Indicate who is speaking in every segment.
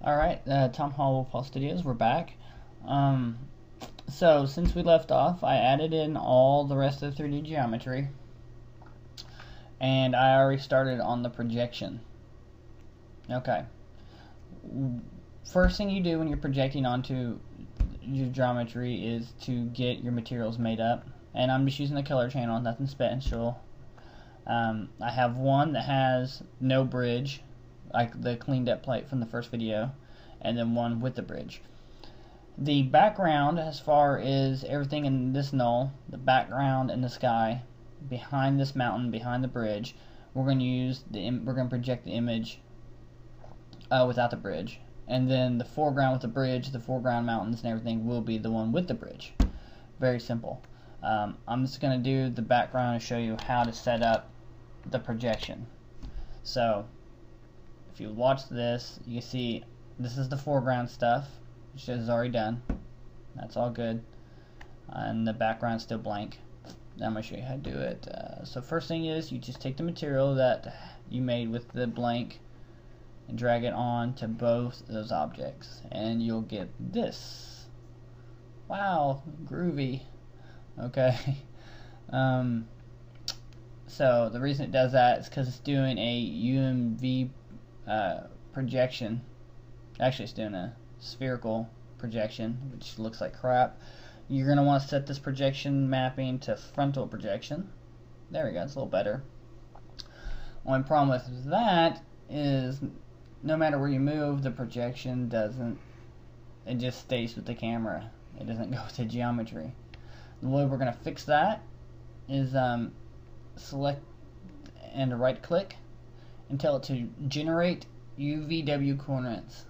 Speaker 1: Alright, Tom Hall Paul Studios, we're back. So, since we left off, I added in all the rest of the 3D geometry. And I already started on the projection. Okay. First thing you do when you're projecting onto your geometry is to get your materials made up. And I'm just using the color channel, nothing special. I have one that has no bridge, like the cleaned up plate from the first video, and then one with the bridge. The background, as far as everything in this null, the background in the sky, behind this mountain, behind the bridge, we're going to project the image without the bridge, and then the foreground with the bridge, the foreground mountains and everything will be the one with the bridge. Very simple. I'm just going to do the background and show you how to set up the projection. So if you watch this, you see this is the foreground stuff, which is already done. That's all good. And the background's still blank. Now I'm going to show you how to do it. So first thing is you just take the material that you made with the blank and drag it on to both those objects, and you'll get this. Wow, groovy. Okay. So the reason it does that is because it's doing a UMV projection. Actually, it's doing a spherical projection, which looks like crap. You're going to want to set this projection mapping to frontal projection. There we go, it's a little better. Only problem with that is no matter where you move, the projection doesn't, it just stays with the camera. It doesn't go with the geometry. The way we're going to fix that is select and right click and tell it to generate UVW coordinates.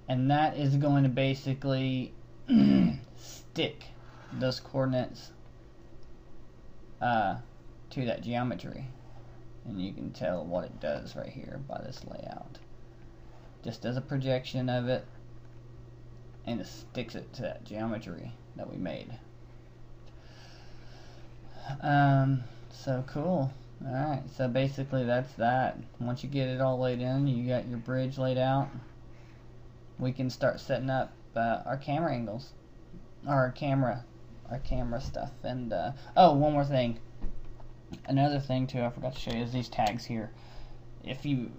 Speaker 1: And that is going to basically stick those coordinates to that geometry. And you can tell what it does right here by this layout. Just does a projection of it, and it sticks it to that geometry that we made. So cool. Alright, so basically that's that. Once you get it all laid in, you got your bridge laid out, we can start setting up our camera angles, our camera stuff. And oh, one more thing. Another thing too I forgot to show you is these tags here. If you,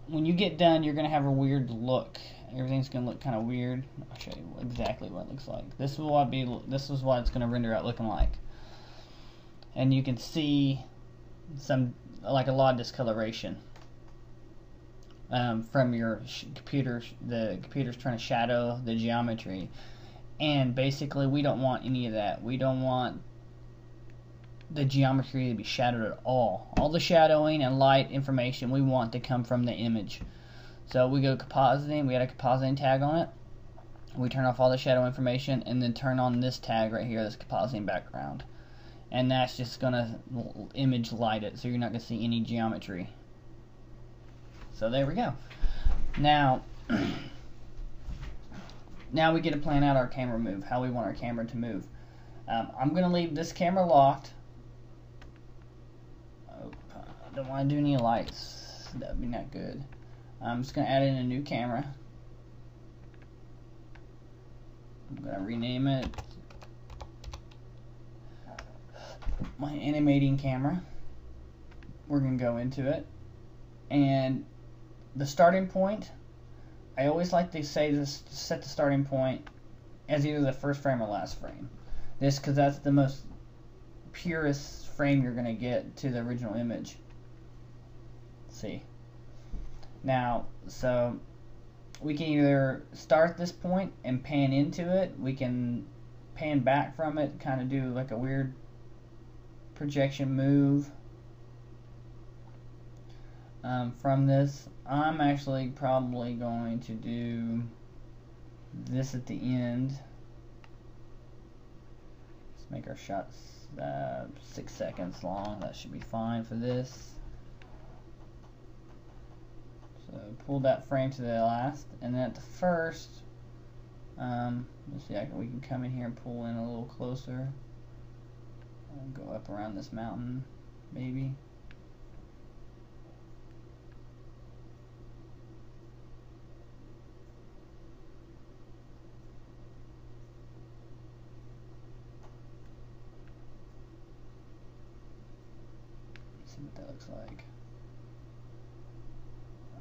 Speaker 1: when you get done, you're gonna have a weird look. Everything's gonna look kind of weird. I'll show you exactly what it looks like. This is what it's gonna render out looking like. And you can see some, like a lot of discoloration from your computer. The computer's trying to shadow the geometry, and basically we don't want any of that. We don't want the geometry to be shadowed at all. All the shadowing and light information we want to come from the image. So we go compositing, we add a compositing tag on it. We turn off all the shadow information and then turn on this tag right here, this compositing background. And that's just gonna image light it, so you're not gonna see any geometry. So there we go. Now we get to plan out our camera move, how we want our camera to move. I'm gonna leave this camera locked. I don't want to do any lights. That would be not good. I'm just going to add in a new camera. I'm going to rename it my animating camera. We're going to go into it. And the starting point, I always like to say this, set the starting point as either the first frame or last frame. This because that's the most purest frame you're going to get to the original image. See now, so we can either start this point and pan into it, we can pan back from it, kind of do like a weird projection move from this. I'm actually probably going to do this at the end. Let's make our shots 6 seconds long. That should be fine for this. So pull that frame to the last, and then at the first, let's see, we can come in here and pull in a little closer. Go up around this mountain, maybe. see what that looks like.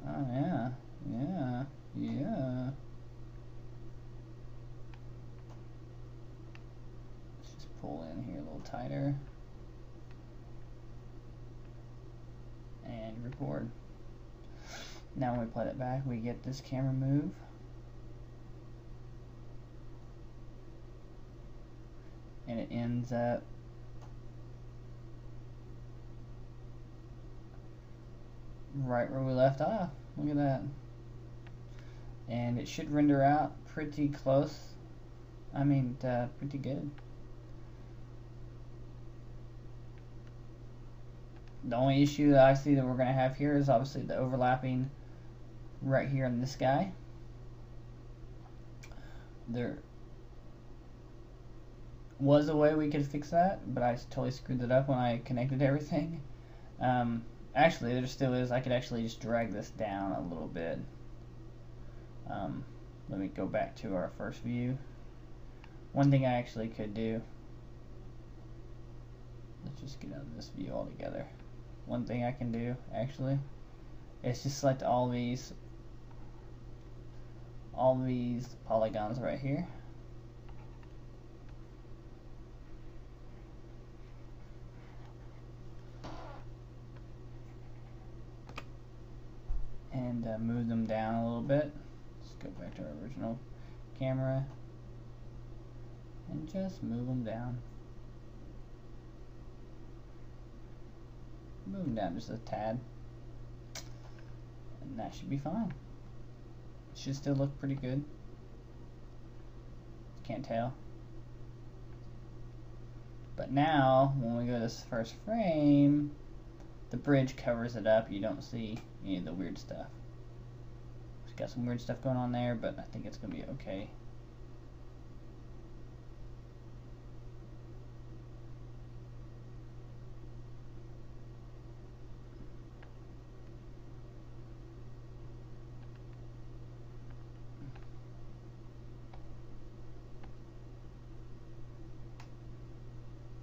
Speaker 1: Oh yeah, yeah, yeah. Let's just pull in here a little tighter. And record. Now when we play it back, we get this camera move. And it ends up right where we left off. Look at that. And it should render out pretty close. I mean, pretty good. The only issue that I see that we're going to have here is obviously the overlapping right here in this guy. There was a way we could fix that, but I totally screwed it up when I connected everything. Actually, there still is. I could actually just drag this down a little bit. Let me go back to our first view. One thing I actually could do, let's just get out of this view altogether. One thing I can do actually is just select all these polygons right here. And move them down a little bit. Let's go back to our original camera and just move them down. Move them down just a tad. And that should be fine. It should still look pretty good. Can't tell. But now, when we go to this first frame, the bridge covers it up. You don't see any of the weird stuff. It's got some weird stuff going on there, but I think it's going to be okay.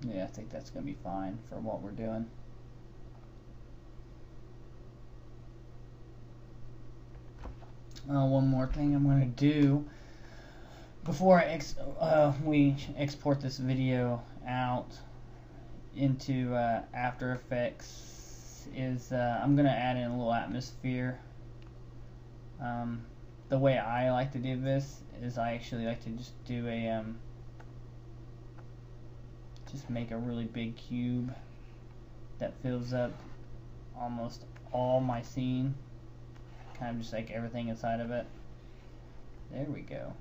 Speaker 1: Yeah, I think that's going to be fine for what we're doing. One more thing I'm going to do before we export this video out into After Effects is I'm going to add in a little atmosphere. The way I like to do this is I actually like to just do a just make a really big cube that fills up almost all my scene, kind of just like everything inside of it. There we go.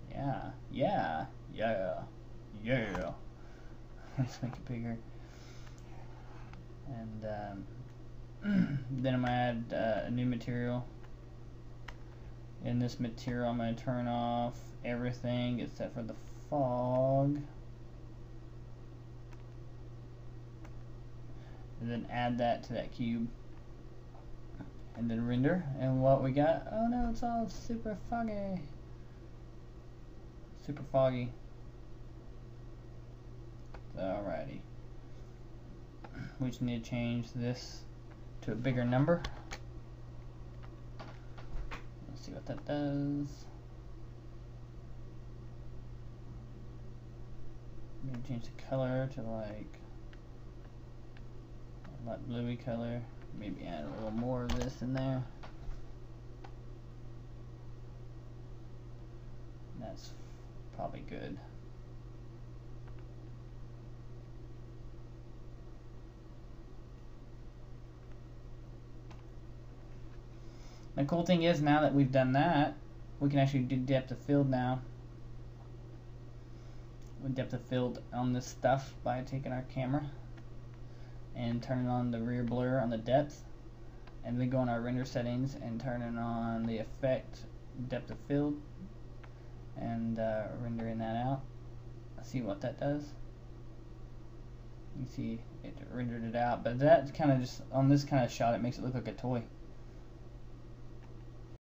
Speaker 1: Yeah, yeah, yeah, yeah. Let's make it bigger. And then I'm going to add a new material. In this material I'm going to turn off everything except for the fog. And then add that to that cube. And then render. And what we got, oh no, it's all super foggy. Super foggy. Alrighty. We just need to change this to a bigger number. Let's see what that does. Maybe change the color to like a light bluey color. Maybe add a little more of this in there. That's probably good. The cool thing is, now that we've done that, we can actually do depth of field now. We depth of field on this stuff by taking our camera and turning on the rear blur on the depth, and then go in our render settings and turning on the effect depth of field and rendering that out. See what that does. You see it rendered it out, but that kind of just, on this kind of shot, it makes it look like a toy.